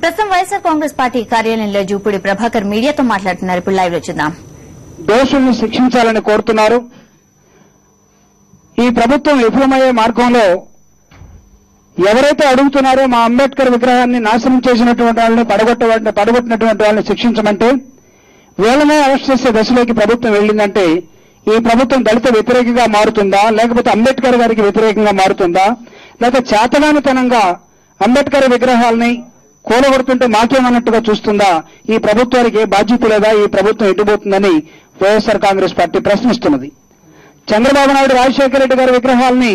ప్రస్తుతం వైఎస్ఆర్ కాంగ్రెస్ పార్టీ కార్యాలయంలో జూపూడి ప్రభాకర్ మీడియాతో మాట్లాడుతున్నారు. ఇప్పుడు లైవ్ లో చూద్దాం. దోషుల్ని శిక్షించాలని కోరుతున్నారు. ఈ ప్రభుత్వం విఫలమయ్యే మార్గంలో ఎవరైతే అడుగుతున్నారో మా అంబేద్కర్ విగ్రహాన్ని నాశనం చేసినటువంటి వాళ్ళని పడగొట్టినటువంటి వాళ్ళని శిక్షించమంటే వీళ్ళనే అరెస్ట్ చేసే దశలోకి ప్రభుత్వం వెళ్ళిందంటే ఈ ప్రభుత్వం దళిత వ్యతిరేకంగా మారుతుందా, లేకపోతే అంబేద్కర్ గారికి వ్యతిరేకంగా మారుతుందా, లేకపోతే చేతగానితనంగా అంబేద్కర్ విగ్రహాలని కూలగొడుతుంటే మాకేమన్నట్టుగా చూస్తుందా? ఈ ప్రభుత్వానికి బాధ్యత లేదా? ఈ ప్రభుత్వం ఎటుపోతుందని వైఎస్ఆర్ కాంగ్రెస్ పార్టీ ప్రశ్నిస్తున్నది. చంద్రబాబు నాయుడు రాజశేఖర రెడ్డి గారి విగ్రహాలని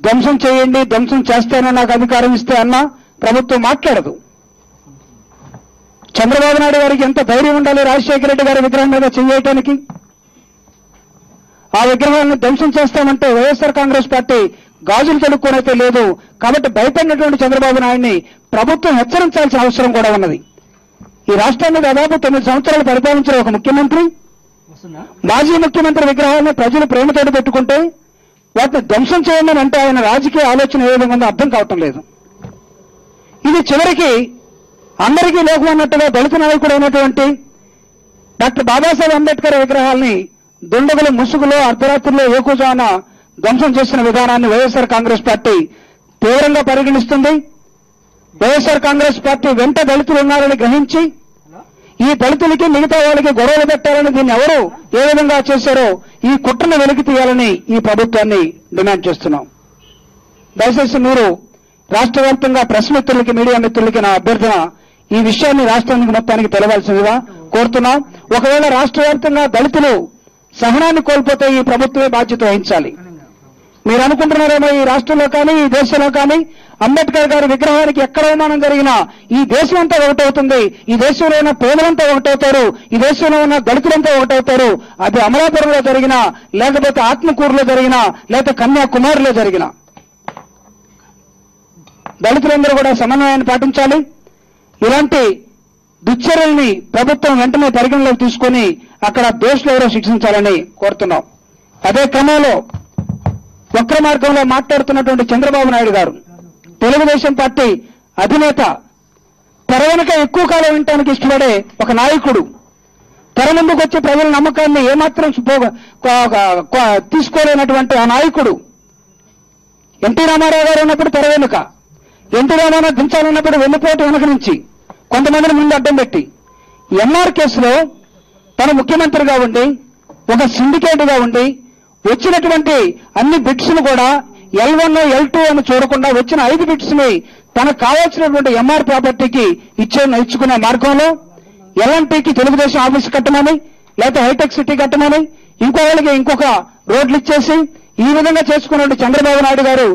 ధ్వంసం చేయండి, ధ్వంసం చేస్తానని నాకు అధికారం ఇస్తే అన్నా ప్రభుత్వం మాట్లాడదు. చంద్రబాబు నాయుడు గారికి ఎంత ధైర్యం ఉండాలి రాజశేఖర రెడ్డి గారి విగ్రహం మీద చేయటానికి? ఆ విగ్రహాలను ధ్వంసం చేస్తామంటే వైఎస్ఆర్ కాంగ్రెస్ పార్టీ గాజులు తొడుక్కోనైతే లేదు. కాబట్టి భయపడినటువంటి చంద్రబాబు నాయుడిని ప్రభుత్వం హెచ్చరించాల్సిన అవసరం కూడా ఉన్నది. ఈ రాష్ట్రాన్ని దాదాపు 9 సంవత్సరాలు పరిపాలించిన ఒక ముఖ్యమంత్రి, మాజీ ముఖ్యమంత్రి విగ్రహాలను ప్రజలు ప్రేమతోటి పెట్టుకుంటే వాటిని ధ్వంసం చేయండి అంటే ఆయన రాజకీయ ఆలోచన ఏ విధంగా ఉందో అర్థం కావటం లేదు. ఇది చివరికి అందరికీ లోకం అన్నట్టుగా దళిత నాయకుడు అయినటువంటి డాక్టర్ బాబాసాహెబ్ అంబేద్కర్ విగ్రహాల్ని దుండగులు ముసుగులో అర్ధరాత్రిలో ఏకూజాన ధ్వంసం చేసిన విధానాన్ని వైఎస్ఆర్ కాంగ్రెస్ పార్టీ తీవ్రంగా పరిగణిస్తుంది. వైఎస్ఆర్ కాంగ్రెస్ పార్టీ వెంట దళితులు ఉన్నారని గ్రహించి ఈ దళితులకి మిగతా వాళ్ళకి గొడవలు పెట్టాలని దీన్ని ఎవరు ఏ విధంగా చేశారో ఈ కుట్రను వెలికి తీయాలని ఈ ప్రభుత్వాన్ని డిమాండ్ చేస్తున్నాం. దయచేసి మీరు రాష్ట్ర వ్యాప్తంగా ప్రెస్ మిత్రులకి, మీడియా మిత్రులకి నా అభ్యర్థన ఈ విషయాన్ని రాష్ట్రానికి మొత్తానికి తెలవాల్సిందిగా కోరుతున్నాం. ఒకవేళ రాష్ట్ర వ్యాప్తంగా దళితులు సహనాన్ని కోల్పోతే ఈ ప్రభుత్వమే బాధ్యత వహించాలి. మీరు అనుకుంటున్నారేమో ఈ రాష్ట్రంలో కానీ ఈ దేశంలో కానీ అంబేద్కర్ గారి విగ్రహానికి ఎక్కడ అవమానం జరిగినా ఈ దేశం అంతా ఒకటవుతుంది, ఈ దేశంలో ఉన్న పేదలంతా ఒకటవుతారు, ఈ దేశంలో ఉన్న దళితులంతా ఒకటవుతారు. అది అమలాపురంలో జరిగినా, లేకపోతే ఆత్మకూరులో జరిగినా, లేకపోతే కన్యాకుమారిలో జరిగినా దళితులందరూ కూడా సమన్వయాన్ని పాటించాలి. ఇలాంటి దుశ్చర్యల్ని ప్రభుత్వం వెంటనే పరిగణలోకి తీసుకుని అక్కడ దోషులు ఎవరో శిక్షించాలని కోరుతున్నాం. అదే క్రమంలో వక్ర మార్గంలో మాట్లాడుతున్నటువంటి చంద్రబాబు నాయుడు గారు, తెలుగుదేశం పార్టీ అధినేత, తెర వెనుక ఎక్కువ కాలం వినటానికి ఇష్టపడే ఒక నాయకుడు, తెర ముందుకు వచ్చి ప్రజల నమ్మకాన్ని ఏమాత్రం తీసుకోలేనటువంటి ఆ నాయకుడు ఎన్టీ రామారావు గారు ఉన్నప్పుడు తెర వెనుక, ఎన్టీ రామారావు దించాలన్నప్పుడు వెన్నుపోటు వెనుక నుంచి కొంతమందిని ముందు అడ్డం పెట్టి ఎంఆర్ కేసులో తన ముఖ్యమంత్రిగా ఉండి ఒక సిండికేట్ గా ఉండి వచ్చినటువంటి అన్ని బిట్స్ ను కూడా L1 L2 అని చూడకుండా వచ్చిన 5 బిట్స్ ని తనకు కావాల్సినటువంటి ఎంఆర్ ప్రాపర్టీకి ఇచ్చుకునే మార్గంలో ఎల్ఎన్టీకి తెలుగుదేశం ఆఫీస్ కట్టమని, లేకపోతే హైటెక్ సిటీ కట్టమని, ఇంకో వాళ్ళకి ఇంకొక రోడ్లు ఇచ్చేసి ఈ విధంగా చేసుకున్నటువంటి చంద్రబాబు నాయుడు గారు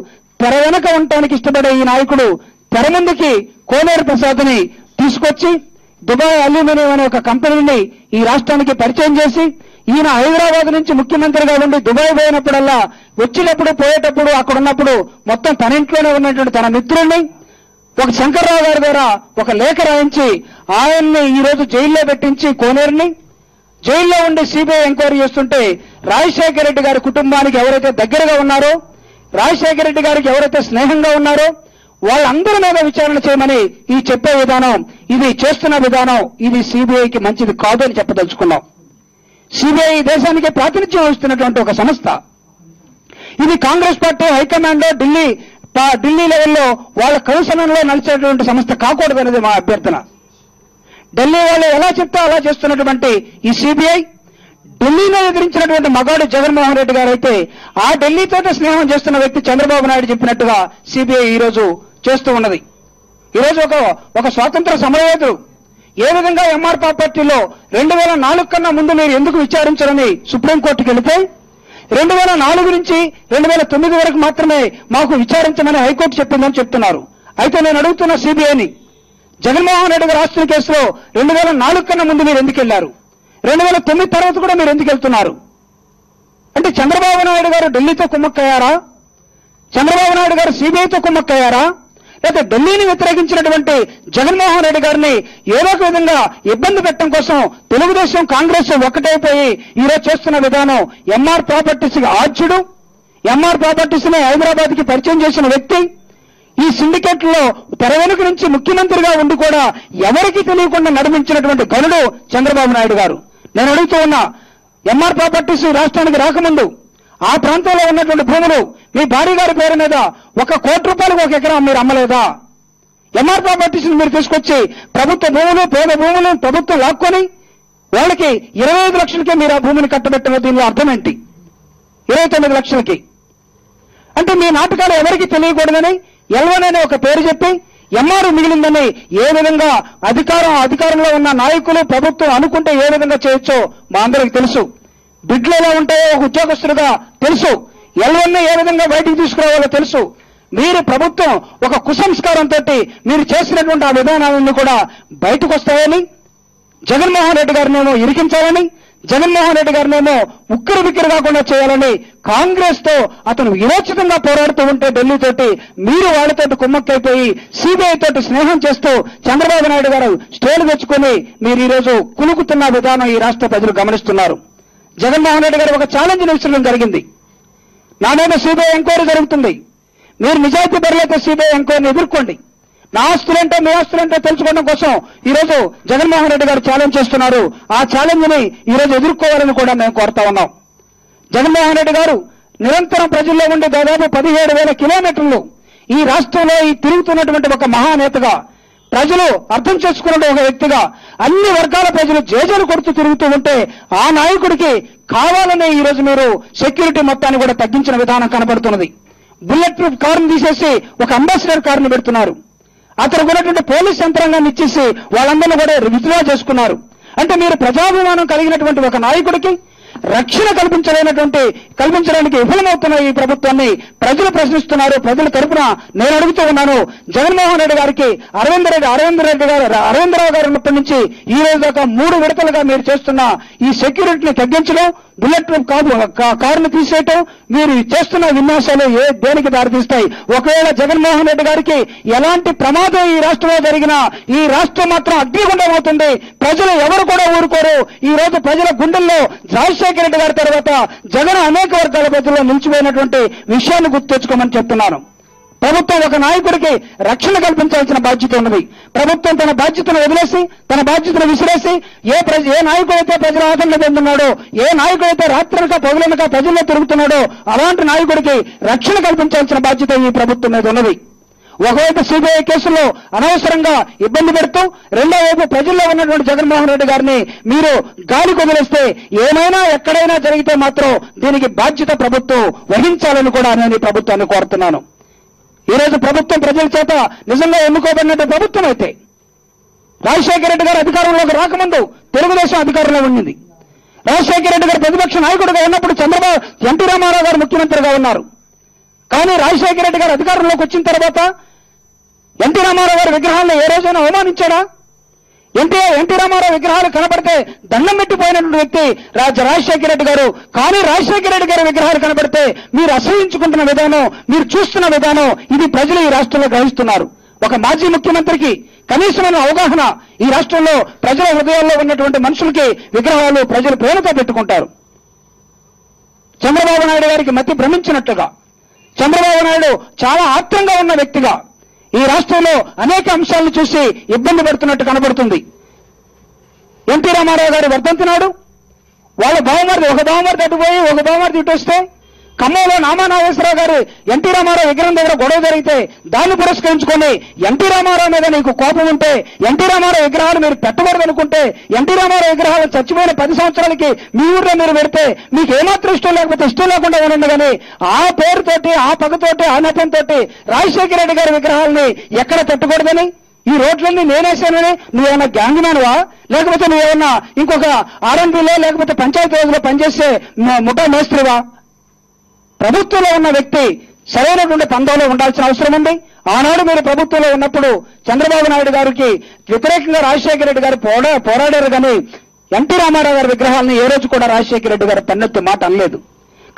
తెర వెనక ఉండటానికి ఇష్టపడే ఈ నాయకుడు తెర ముందుకి కోనేరు ప్రసాద్ ని తీసుకొచ్చి దుబాయ్ అల్యూమినియం అనే ఒక కంపెనీని ఈ రాష్ట్రానికి పరిచయం చేసి ఈయన హైదరాబాద్ నుంచి ముఖ్యమంత్రిగా ఉండి దుబాయ్ పోయినప్పుడల్లా వచ్చినప్పుడు పోయేటప్పుడు అక్కడ ఉన్నప్పుడు మొత్తం తన ఇంట్లోనే ఉన్నటువంటి తన మిత్రుల్ని ఒక శంకర్రావు గారి ద్వారా ఒక లేఖ రాయించి ఆయన్ని ఈ రోజు జైల్లో పెట్టించి కోనేరుని జైల్లో ఉండి సిబిఐ ఎంక్వైరీ చేస్తుంటే రాజశేఖర రెడ్డి గారి కుటుంబానికి ఎవరైతే దగ్గరగా ఉన్నారో, రాజశేఖర రెడ్డి గారికి ఎవరైతే స్నేహంగా ఉన్నారో వాళ్ళందరి మీద విచారణ చేయమని ఈ చెప్పే విధానం, ఇది చేస్తున్న విధానం, ఇది సిబిఐకి మంచిది కాదు అని చెప్పదలుచుకున్నాం. సిబిఐ దేశానికి ప్రాతినిధ్యం వహిస్తున్నటువంటి ఒక సంస్థ. ఇది కాంగ్రెస్ పార్టీ హైకమాండ్ ఢిల్లీ లెవెల్లో వాళ్ళ కౌన్సిలంలో నడిచేటువంటి సంస్థ కాకూడదనేది మా అభ్యర్థన. ఢిల్లీ వాళ్ళు ఎలా చెప్తే అలా చేస్తున్నటువంటి ఈ సిబిఐ ఢిల్లీలో ఎదిరించినటువంటి మగాడు జగన్మోహన్ రెడ్డి గారు అయితే ఆ ఢిల్లీతో స్నేహం చేస్తున్న వ్యక్తి చంద్రబాబు నాయుడు చెప్పినట్టుగా సిబిఐ ఈ రోజు చేస్తూ ఉన్నది. ఈరోజు ఒక స్వాతంత్ర సమరయోధుడు ఏ విధంగా ఎంఆర్ ప్రాపర్టీలో 2004 కన్నా ముందు మీరు ఎందుకు విచారించారని సుప్రీంకోర్టుకి వెళితే 2004 నుంచి 2009 వరకు మాత్రమే మాకు విచారించమని హైకోర్టు చెప్పిందని చెప్తున్నారు. అయితే నేను అడుగుతున్న సిబిఐని, జగన్మోహన్ రెడ్డి గారి ఆస్తుల కేసులో 2004 కన్నా ముందు మీరు ఎందుకు వెళ్లారు? 2009 తర్వాత కూడా మీరు ఎందుకు వెళ్తున్నారు? అంటే చంద్రబాబు నాయుడు గారు ఢిల్లీతో కుమ్మక్కయ్యారా? చంద్రబాబు నాయుడు గారు సిబిఐతో కుమ్మక్కయ్యారా? లేకపోతే ఢిల్లీని వ్యతిరేకించినటువంటి జగన్మోహన్ రెడ్డి గారిని ఏదో ఒక విధంగా ఇబ్బంది పెట్టడం కోసం తెలుగుదేశం కాంగ్రెస్ ఒక్కటైపోయి ఈరోజు చేస్తున్న విధానం ఎంఆర్ ప్రాపర్టీస్ ఆర్చుడు, ఎంఆర్ ప్రాపర్టీస్ ని హైదరాబాద్ కి పరిచయం చేసిన వ్యక్తి, ఈ సిండికేట్లో తెర వెనుక నుంచి ముఖ్యమంత్రిగా ఉండి కూడా ఎవరికి తెలియకుండా నడిపించినటువంటి గనుడు చంద్రబాబు నాయుడు గారు. నేను అడుగుతూ ఉన్నా, ఎంఆర్ ప్రాపర్టీస్ రాష్ట్రానికి రాకముందు ఆ ప్రాంతంలో ఉన్నటువంటి భూములు మీ భార్య గారి పేరు మీద 1 కోటి రూపాయలకు 1 ఎకరం మీరు అమ్మలేదా? ఎంఆర్ ప్రాపర్టీస్ మీరు తీసుకొచ్చి ప్రభుత్వ భూములు, పేద భూములు ప్రభుత్వం లాక్కొని వాళ్ళకి 25 లక్షలకే మీరు ఆ భూమిని కట్టబెట్టిన దీనిలో అర్థం ఏంటి? 29 లక్షలకి అంటే మీ నాటకాలు ఎవరికి తెలియకూడదని ఎల్వన్ అనే ఒక పేరు చెప్పి ఎంఆర్ మిగిలిందని ఏ విధంగా అధికారంలో ఉన్న నాయకులు ప్రభుత్వం అనుకుంటే ఏ విధంగా చేయొచ్చో మా అందరికి తెలుసు. బిడ్లు ఎలా ఉంటాయో ఒక ఉద్యోగస్తులుగా తెలుసు. ఎల్వన్ ఏ విధంగా బయటికి తీసుకురావాలో తెలుసు. మీరు ప్రభుత్వం ఒక కుసంస్కారంతో మీరు చేసినటువంటి ఆ విధానాలన్నీ కూడా బయటకు వస్తాయని, జగన్మోహన్ రెడ్డి గారినేమో ఇరికించాలని, జగన్మోహన్ రెడ్డి గారినేమో ఉక్కిరి బిక్కిరి కాకుండా చేయాలని కాంగ్రెస్ తో అతను విరోచితంగా పోరాడుతూ ఉంటే ఢిల్లీతోటి మీరు వాళ్ళతోటి కుమ్మక్కైపోయి సిబిఐ తోటి స్నేహం చేస్తూ చంద్రబాబు నాయుడు గారు స్టేలు తెచ్చుకొని మీరు ఈరోజు కులుకుతున్న విధానం ఈ రాష్ట్ర ప్రజలు గమనిస్తున్నారు. జగన్మోహన్ రెడ్డి గారు ఒక ఛాలెంజ్ విసరడం జరిగింది. నా మీద సిబిఐ ఎంక్వైరీ జరుగుతుంది, మీరు నిజాయితీ పరులైతే సిబిఐ ఎంక్వైరీని ఎదుర్కోండి, నా ఆస్తులంటే మీ ఆస్తులంటే తెలుసుకోవడం కోసం ఈరోజు జగన్మోహన్ రెడ్డి గారు ఛాలెంజ్ చేస్తున్నారు. ఆ ఛాలెంజ్ ని ఈరోజు ఎదుర్కోవాలని కూడా మేము కోరుతా ఉన్నాం. జగన్మోహన్ రెడ్డి గారు నిరంతరం ప్రజల్లో ఉండి దాదాపు 17,000 కిలోమీటర్లు ఈ రాష్ట్రంలో ఈ తిరుగుతున్నటువంటి ఒక మహానేతగా, ప్రజలు అర్థం చేసుకున్న ఒక వ్యక్తిగా, అన్ని వర్గాల ప్రజలు జేజేలు కొడుతూ తిరుగుతూ ఉంటే ఆ నాయకుడికి కావాలనే ఈరోజు మీరు సెక్యూరిటీ మొత్తాన్ని కూడా తగ్గించిన విధానం కనబడుతున్నది. బుల్లెట్ ప్రూఫ్ కారును తీసేసి ఒక అంబాసిడర్ కారును పెడుతున్నారు. అతను ఉన్నటువంటి పోలీస్ యంత్రాంగాన్ని ఇచ్చేసి వాళ్ళందరినీ కూడా విత్డ్రా చేసుకున్నారు. అంటే మీరు ప్రజాభిమానం కలిగినటువంటి ఒక నాయకుడికి రక్షణ కల్పించడానికి విఫలమవుతున్న ఈ ప్రభుత్వాన్ని ప్రజలు ప్రశ్నిస్తున్నారు. ప్రజల తరపున నేను అడుగుతూ ఉన్నాను, జగన్మోహన్ రెడ్డి గారికి అరవిందరావు గారు ఉన్నప్పటి నుంచి ఈ రోజు దాకా 3 విడతలుగా మీరు చేస్తున్న ఈ సెక్యూరిటీని తగ్గించడం, బుల్లెట్ ప్రూఫ్ కారును తీసేయటం, మీరు చేస్తున్న విన్యాసాలు దేనికి దారితీస్తాయి? ఒకవేళ జగన్మోహన్ రెడ్డి గారికి ఎలాంటి ప్రమాదం ఈ రాష్ట్రంలో జరిగినా ఈ రాష్ట్రం మాత్రం అగ్నిగుండం అవుతుంది. ప్రజలు ఎవరు కూడా ఊరుకోరు. ఈ రోజు ప్రజల గుండెల్లో రాజశేఖర రెడ్డి గారి తర్వాత జగన్ అనేక వర్గాల ప్రజల్లో నిలిచిపోయినటువంటి విషయాన్ని గుర్తు తెచ్చుకోమని చెప్తున్నాను. ప్రభుత్వం ఒక నాయకుడికి రక్షణ కల్పించాల్సిన బాధ్యత ఉన్నది. ప్రభుత్వం తన బాధ్యతను వదిలేసి, తన బాధ్యతను విసిరేసి ఏ నాయకుడైతే ప్రజల ఆదరణ పొందుతున్నాడో, ఏ నాయకుడైతే రాత్రనక పగులనక ప్రజల్లో తిరుగుతున్నాడో అలాంటి నాయకుడికి రక్షణ కల్పించాల్సిన బాధ్యత ఈ ప్రభుత్వం మీద ఉన్నది. ఒకవైపు సిబిఐ కేసుల్లో అనవసరంగా ఇబ్బంది పెడుతూ, రెండో వైపు ప్రజల్లో ఉన్నటువంటి జగన్మోహన్ రెడ్డి గారిని మీరు గాలి వదిలేస్తే ఏమైనా ఎక్కడైనా జరిగితే మాత్రం దీనికి బాధ్యత ప్రభుత్వం వహించాలని కూడా నేను ఈ ప్రభుత్వాన్ని కోరుతున్నాను. ఈ రోజు ప్రభుత్వం ప్రజల చేత నిజంగా ఎన్నుకోబడిన ప్రభుత్వం అయితే, రాజశేఖర రెడ్డి గారు అధికారంలోకి రాకముందు తెలుగుదేశం అధికారంలో ఉండింది. రాజశేఖర రెడ్డి గారు ప్రతిపక్ష నాయకుడిగా ఉన్నప్పుడు ఎన్టీ రామారావు గారు ముఖ్యమంత్రిగా ఉన్నారు. కానీ రాజశేఖర రెడ్డి గారు అధికారంలోకి వచ్చిన తర్వాత ఎన్టీ రామారావు గారి విగ్రహాలను ఏ రోజైనా అవమానించాడా? ఎన్టీ రామారావు విగ్రహాలు కనబడితే దండం పెట్టిపోయినటువంటి వ్యక్తి రాజశేఖర రెడ్డి గారు. కానీ రాజశేఖర రెడ్డి గారి విగ్రహాలు కనబడితే మీరు అసహించుకుంటున్న విధానం, మీరు చూస్తున్న విధానం, ఇది ప్రజలు ఈ రాష్ట్రంలో గ్రహిస్తున్నారు. ఒక మాజీ ముఖ్యమంత్రికి కనీసమైన అవగాహన ఈ రాష్ట్రంలో ప్రజల హృదయాల్లో ఉన్నటువంటి మనుషులకి విగ్రహాలు ప్రజలు ప్రేమతో పెట్టుకుంటారు. చంద్రబాబు నాయుడు గారికి మతి భ్రమించినట్టుగా, చంద్రబాబు నాయుడు చాలా ఆత్రంగా ఉన్న వ్యక్తిగా ఈ రాష్ట్రంలో అనేక అంశాలను చూసి ఇబ్బంది పడుతున్నట్టు కనబడుతుంది. ఎన్టీ రామారావు గారు వర్ధంతి నాడు వాళ్ళ ఒక బావమరిది అటుపోయి ఒక బావమరిది ఇటు వస్తే, ఖమ్మంలో నామానాగేశ్వరరావు గారు ఎన్టీ రామారావు విగ్రహం దగ్గర గొడవ జరిగితే దాన్ని పురస్కరించుకొని ఎన్టీ రామారావు మీద నీకు కోపం ఉంటే, ఎన్టీ రామారావు విగ్రహాలు మీరు పెట్టకూడదు అనుకుంటే, ఎన్టీ రామారావు విగ్రహాలు చచ్చిపోయిన 10 సంవత్సరాలకి మీ ఊర్లో మీరు పెడితే మీకు ఏమాత్రం ఇష్టం లేకపోతే ఇష్టం లేకుండా ఉండండి. కానీ ఆ పేరుతోటి, ఆ పగతోటి, ఆ నెపంతో రాజశేఖర రెడ్డి గారి విగ్రహాలని ఎక్కడ పెట్టకూడదని, ఈ రోడ్లన్నీ నేనేసానని నువ్వేమన్నా గ్యాంగ్ మ్యాన్వా, లేకపోతే నువ్వేమన్నా ఇంకొక ఆర్ఎన్బిలో లేకపోతే పంచాయతీ రోజులో పనిచేసే ముఠా మేస్త్రివా? ప్రభుత్వంలో ఉన్న వ్యక్తి సరైనటువంటి పందంలో ఉండాల్సిన అవసరం ఉంది. ఆనాడు మీరు ప్రభుత్వంలో ఉన్నప్పుడు చంద్రబాబు నాయుడు గారికి వ్యతిరేకంగా రాజశేఖర రెడ్డి గారు పోరాడారు. కానీ ఎన్టీ రామారావు గారి విగ్రహాలను ఏ రోజు కూడా రాజశేఖర రెడ్డి గారు పెన్నెత్తి మాట అనలేదు.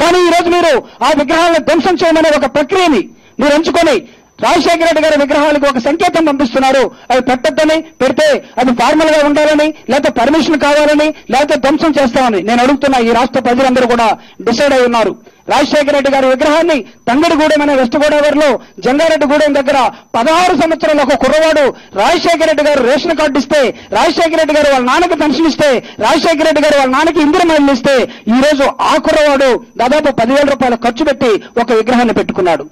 కానీ ఈ రోజు మీరు ఆ విగ్రహాలను ధ్వంసం చేయమనే ఒక ప్రక్రియని మీరు ఎంచుకొని రాజశేఖర రెడ్డి గారి విగ్రహాలకు ఒక సంకేతం పంపిస్తున్నారు. అవి పెట్టొద్దని, పెడితే అది ఫార్మల్ గా ఉండాలని, లేకపోతే పర్మిషన్ కావాలని, లేకపోతే ధ్వంసం చేస్తామని నేను అడుగుతున్నా. ఈ రాష్ట్ర ప్రజలందరూ కూడా డిసైడ్ అయి ఉన్నారు. రాజశేఖర రెడ్డి గారి విగ్రహాన్ని తంగడిగూడెం అనే వెస్ట్ గోదావరిలో జంగారెడ్డిగూడెం దగ్గర 16 సంవత్సరాల ఒక కుర్రవాడు రాజశేఖర రెడ్డి గారు రేషన్ కార్డు ఇస్తే, రాజశేఖర రెడ్డి గారు వాళ్ళ నాన్నకి పెన్షన్ ఇస్తే, రాజశేఖర రెడ్డి గారు వాళ్ళ నాన్నకి ఇందిరమ్మ ఇల్లు ఇస్తే, ఈ రోజు ఆ కుర్రవాడు దాదాపు 10,000 రూపాయలు ఖర్చు పెట్టి ఒక విగ్రహాన్ని పెట్టుకున్నాడు.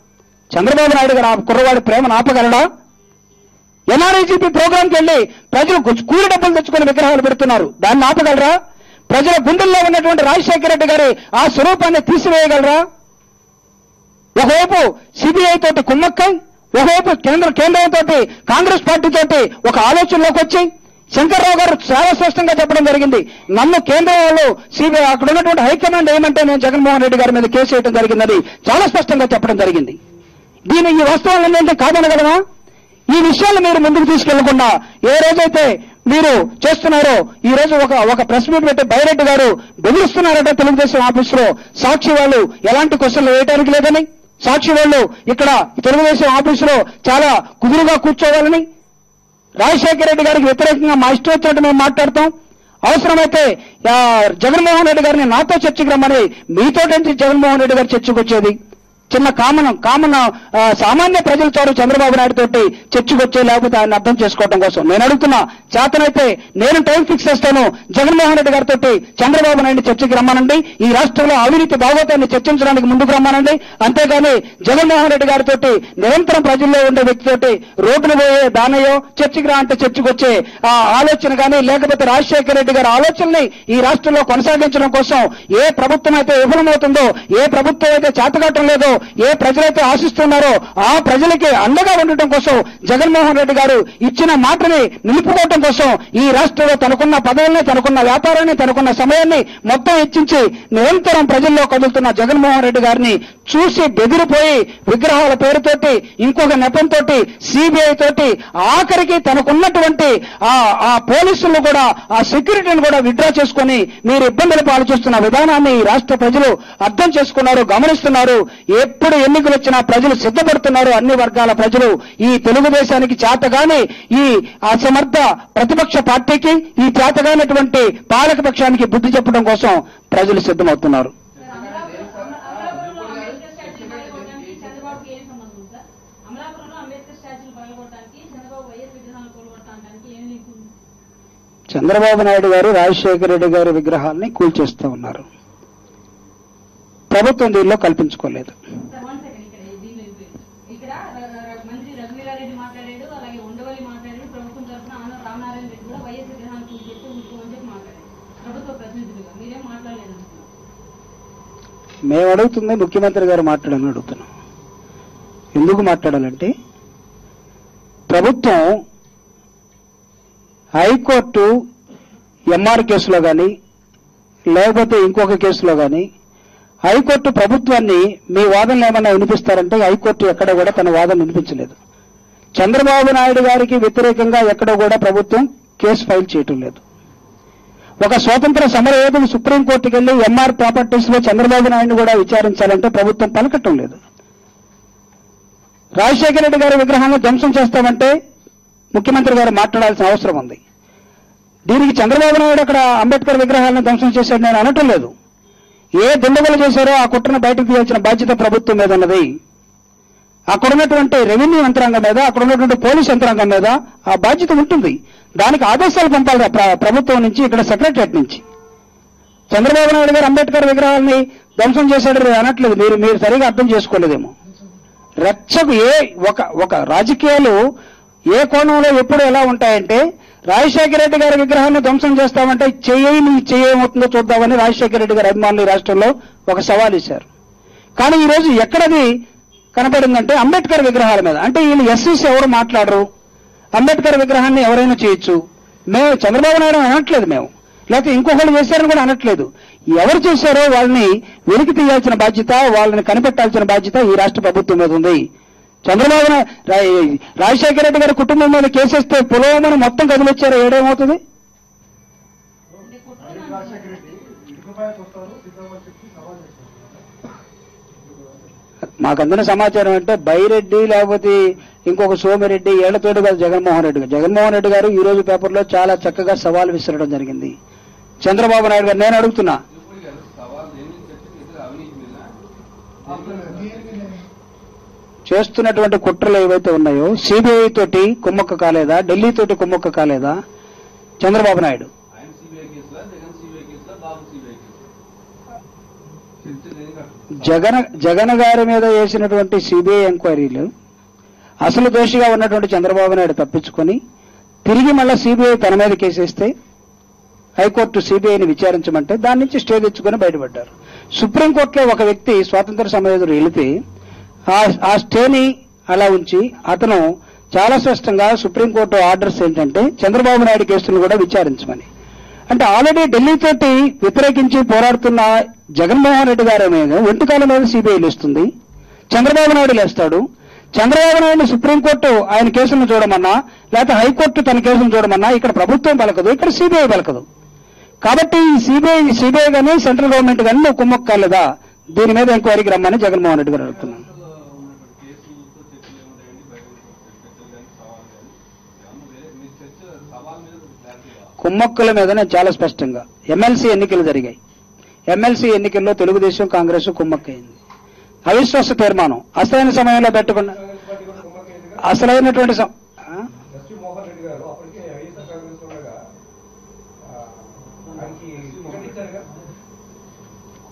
చంద్రబాబు నాయుడు గారు ఆ కుర్రవాడి ప్రేమను ఆపగలడా? ఎన్ఆర్ఐజీపీ ప్రోగ్రాంకి వెళ్లి ప్రజలు కూలి డబ్బులు తెచ్చుకుని విగ్రహాలు పెడుతున్నారు, దాన్ని ఆపగలరా? ప్రజల గుండెల్లో ఉన్నటువంటి రాజశేఖర రెడ్డి గారి ఆ స్వరూపాన్ని తీసివేయగలరా? ఒకవైపు సిబిఐ తోటి కుమ్మక్కై, ఒకవైపు కేంద్రంతో కాంగ్రెస్ పార్టీ తోటి ఒక ఆలోచనలోకి వచ్చి శంకర్రావు గారు చాలా స్పష్టంగా చెప్పడం జరిగింది, నన్ను కేంద్రం వాళ్ళు సిబిఐ అక్కడ ఉన్నటువంటి హైకమాండ్ ఏమంటే నేను జగన్మోహన్ రెడ్డి గారి మీద కేసు వేయడం జరిగిందని చాలా స్పష్టంగా చెప్పడం జరిగింది. ఈ వాస్తవాలన్నీ కాదనగలమా? ఈ విషయాలు మీరు ముందుకు తీసుకెళ్లకుండా ఏ రోజైతే మీరు చేస్తున్నారో, ఈ రోజు ఒక ప్రెస్ మీట్ పెట్టి బైరెడ్డి గారు బెదిరిస్తున్నారట తెలుగుదేశం ఆఫీసులో, సాక్షి వాళ్ళు ఎలాంటి క్వశ్చన్లు వేయడానికి లేదని, సాక్షి వాళ్ళు ఇక్కడ తెలుగుదేశం ఆఫీసులో చాలా కుదురుగా కూర్చోవాలని, రాజశేఖర రెడ్డి గారికి వ్యతిరేకంగా మా ఇష్టం వచ్చినట్టు మేము మాట్లాడతాం, అవసరమైతే జగన్మోహన్ రెడ్డి గారిని నాతో చర్చకు రమ్మని మీతోటి జగన్మోహన్ రెడ్డి గారు చర్చకు వచ్చేది. చిన్న కామన్ సామాన్య ప్రజలతో చంద్రబాబు నాయుడు తోటి చర్చకు వచ్చే, లేకపోతే ఆయన అర్థం చేసుకోవడం కోసం నేను అడుగుతున్నా, చేతనైతే నేను టైం ఫిక్స్ చేస్తాను, జగన్మోహన్ రెడ్డి గారితో చంద్రబాబు నాయుడు చర్చకి రమ్మానండి, ఈ రాష్ట్రంలో అవినీతి భాగోతాన్ని చర్చించడానికి ముందుకు రమ్మానండి. అంతేగాని జగన్మోహన్ రెడ్డి గారితో నిరంతరం ప్రజల్లో ఉండే వ్యక్తితోటి రోడ్డును పోయే దానయ్యో చర్చకి రా అంటే చర్చకు వచ్చే ఆ ఆలోచన కానీ, లేకపోతే రాజశేఖర రెడ్డి గారి ఆలోచనని ఈ రాష్ట్రంలో కొనసాగించడం కోసం ఏ ప్రభుత్వం అయితే విఫలమవుతుందో, ఏ ప్రభుత్వం అయితే చేతకాటం లేదో, ఏ ప్రజలైతే ఆశిస్తున్నారో ఆ ప్రజలకి అండగా ఉండటం కోసం జగన్మోహన్ రెడ్డి గారు ఇచ్చిన మాటని నిలుపుకోవటం కోసం ఈ రాష్ట్రంలో తనకున్న పదవుల్ని, తనకున్న వ్యాపారాన్ని, తనకున్న సమయాన్ని మొత్తం హెచ్చించి నిరంతరం ప్రజల్లో కదులుతున్న జగన్మోహన్ రెడ్డి గారిని చూసి బెదిరిపోయి విగ్రహాల పేరుతోటి, ఇంకొక నెపంతో సిబిఐ తోటి, ఆఖరికి తనకున్నటువంటి ఆ పోలీసులను కూడా, ఆ సెక్యూరిటీని కూడా విత్డ్రా చేసుకుని మీరు ఇబ్బందులు పాలు చేస్తున్న విధానాన్ని ఈ రాష్ట్ర ప్రజలు అర్థం చేసుకున్నారు, గమనిస్తున్నారు. ఎప్పుడు ఎన్నికలు వచ్చినా ప్రజలు సిద్ధపడుతున్నారు, అన్ని వర్గాల ప్రజలు. ఈ తెలుగుదేశానికి చేతగాని ఈ అసమర్థ ప్రతిపక్ష పార్టీకి, ఈ చేతగానటువంటి పాలక పక్షానికి బుద్ధి చెప్పడం కోసం ప్రజలు సిద్ధమవుతున్నారు. చంద్రబాబు నాయుడు గారు రాజశేఖర రెడ్డి గారి విగ్రహాలని కూల్చేస్తూ ఉన్నారు. ప్రభుత్వం దీనిలో కల్పించుకోలేదు. మేము అడుగుతుంది ముఖ్యమంత్రి గారు మాట్లాడాలని అడుగుతున్నాం. ఎందుకు మాట్లాడాలంటే ప్రభుత్వం హైకోర్టు ఎంఆర్ కేసులో కానీ, లేకపోతే ఇంకొక కేసులో కానీ హైకోర్టు ప్రభుత్వాన్ని మీ వాదనలు ఏమన్నా వినిపిస్తారంటే హైకోర్టు ఎక్కడ కూడా తన వాదన వినిపించలేదు. చంద్రబాబు నాయుడు గారికి వ్యతిరేకంగా ఎక్కడ కూడా ప్రభుత్వం కేసు ఫైల్ చేయటం లేదు. ఒక స్వాతంత్ర సమర యోధులు సుప్రీంకోర్టుకి వెళ్లి ఎంఆర్ ప్రాపర్టీస్ లో చంద్రబాబు నాయుడు కూడా విచారించాలంటే ప్రభుత్వం పలకటం లేదు. రాజశేఖర రెడ్డి గారి విగ్రహాన్ని ధ్వంసం చేస్తామంటే ముఖ్యమంత్రి గారు మాట్లాడాల్సిన అవసరం ఉంది. దీనికి చంద్రబాబు నాయుడు అక్కడ అంబేద్కర్ విగ్రహాలను ధ్వంసం చేశాడు నేను అనటం లేదు. ఏ దుండగులు చేశారో ఆ కుట్రను బయటకు తీయాల్సిన బాధ్యత ప్రభుత్వం మీద ఉన్నది. అక్కడ ఉన్నటువంటి రెవెన్యూ యంత్రాంగం మీద, అక్కడ ఉన్నటువంటి పోలీస్ యంత్రాంగం మీద ఆ బాధ్యత ఉంటుంది. దానికి ఆదేశాలు పంపాలి ప్రభుత్వం నుంచి, ఇక్కడ సెక్రటరియట్ నుంచి. చంద్రబాబు నాయుడు గారు అంబేద్కర్ విగ్రహాలని ధ్వంసం చేశాడు అనట్లేదు. మీరు సరిగా అర్థం చేసుకోలేదేమో. రచ్చకు ఒక రాజకీయాలు ఏ కోణంలో ఎప్పుడు ఎలా ఉంటాయంటే, రాజశేఖర రెడ్డి గారి విగ్రహాన్ని ధ్వంసం చేస్తామంటే చేయమవుతుందో చూద్దామని రాజశేఖర రెడ్డి గారి అభిమానులు ఈ రాష్ట్రంలో ఒక సవాల్ ఇచ్చారు. కానీ ఈ రోజు ఎక్కడది కనపడిందంటే అంబేద్కర్ విగ్రహాల మీద. అంటే వీళ్ళు ఎస్సీసీ ఎవరు మాట్లాడరు, అంబేద్కర్ విగ్రహాన్ని ఎవరైనా చేయొచ్చు. మేము చంద్రబాబు నాయుడు అనట్లేదు, మేము లేకపోతే ఇంకొకళ్ళు చేశారని కూడా అనట్లేదు. ఎవరు చేశారో వాళ్ళని వెలికి తీయాల్సిన బాధ్యత, వాళ్ళని కనిపెట్టాల్సిన బాధ్యత ఈ రాష్ట్ర ప్రభుత్వం మీద ఉంది. చంద్రబాబు రాజశేఖర రెడ్డి గారి కుటుంబం మీద కేసేస్తే పులోమని మొత్తం కదిలొచ్చారో ఏడేమవుతుంది? మాకు అందిన సమాచారం అంటే బైరెడ్డి లేకపోతే ఇంకొక సోమిరెడ్డి ఏళ్లతోటి కాదు జగన్మోహన్ రెడ్డి గారు. జగన్మోహన్ రెడ్డి గారు ఈ రోజు పేపర్లో చాలా చక్కగా సవాల్ విసరడం జరిగింది. చంద్రబాబు నాయుడు గారు నేను అడుగుతున్నా, చేస్తున్నటువంటి కుట్రలు ఏవైతే ఉన్నాయో సిబిఐ తోటి కుమ్మక్క కాలేదా, ఢిల్లీ తోటి కుమ్మక్క కాలేదా చంద్రబాబు నాయుడు? జగన్ గారి మీద వేసినటువంటి సిబిఐ ఎంక్వైరీలు అసలు దోషిగా ఉన్నటువంటి చంద్రబాబు నాయుడు తప్పించుకొని తిరిగి మళ్ళా సిబిఐ తన మీద కేసేస్తే హైకోర్టు సిబిఐని విచారించమంటే దాని నుంచి స్టే తెచ్చుకొని బయటపడ్డారు. సుప్రీంకోర్టులో ఒక వ్యక్తి స్వాతంత్ర సమరయోధుడు వెళితే ఆ స్టేని అలా ఉంచి అతను చాలా స్పష్టంగా సుప్రీంకోర్టు ఆర్డర్స్ ఏంటంటే చంద్రబాబు నాయుడు కేసులను కూడా విచారించమని. అంటే ఆల్రెడీ ఢిల్లీతోటి వ్యతిరేకించి పోరాడుతున్న జగన్మోహన్ రెడ్డి గారి మీద ఒంటికాల మీద సిబిఐ లేస్తుంది, చంద్రబాబు నాయుడు లేస్తాడు. చంద్రబాబు నాయుడు సుప్రీంకోర్టు ఆయన కేసులను చూడమన్నా లేకపోతే హైకోర్టు తన కేసులను చూడమన్నా ఇక్కడ ప్రభుత్వం పలకదు, ఇక్కడ సిబిఐ పలకదు. కాబట్టి ఈ సిబిఐ కానీ సెంట్రల్ గవర్నమెంట్ కానీ నువ్వు కుమ్మక్కాలేదా, దీని మీద ఎంక్వైరీకి రమ్మని జగన్మోహన్ రెడ్డి గారు అడుగుతున్నాను. కుమ్మక్కుల మీద నేను చాలా స్పష్టంగా ఎమ్మెల్సీ ఎన్నికలు జరిగాయి. ఎమ్మెల్సీ ఎన్నికల్లో తెలుగుదేశం కాంగ్రెస్ కుమ్మక్కయింది. అవిశ్వాస తీర్మానం అసలైన సమయంలో పెట్టకుండా అసలైనటువంటి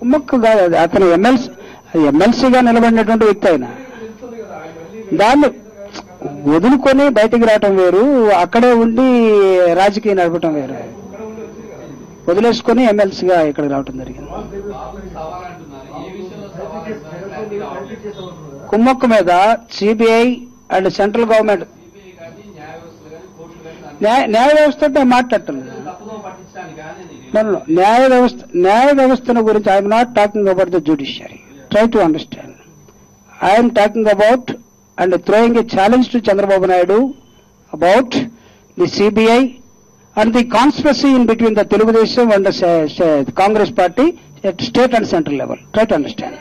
కుమ్మక్కు కాదు, అది అతను ఎమ్మెల్సీగా నిలబడినటువంటి వ్యక్తి ఆయన. దాన్ని వదులుకొని బయటికి రావటం వేరు, అక్కడే ఉండి రాజకీయం నడపటం వేరు. వదిలేసుకొని ఎమ్మెల్సీగా ఇక్కడికి రావటం జరిగింది. కుమ్మక్కు మీద సిబిఐ అండ్ సెంట్రల్ గవర్నమెంట్ న్యాయ వ్యవస్థ మాట్లాడటం న్యాయ వ్యవస్థను గురించి I'm not talking about the judiciary. Try to understand. I'm talking about and throwing a challenge to Chandrababu Naidu about the CBI and the conspiracy in between the Telugu Desam and the Congress party at state and central level. Try to understand.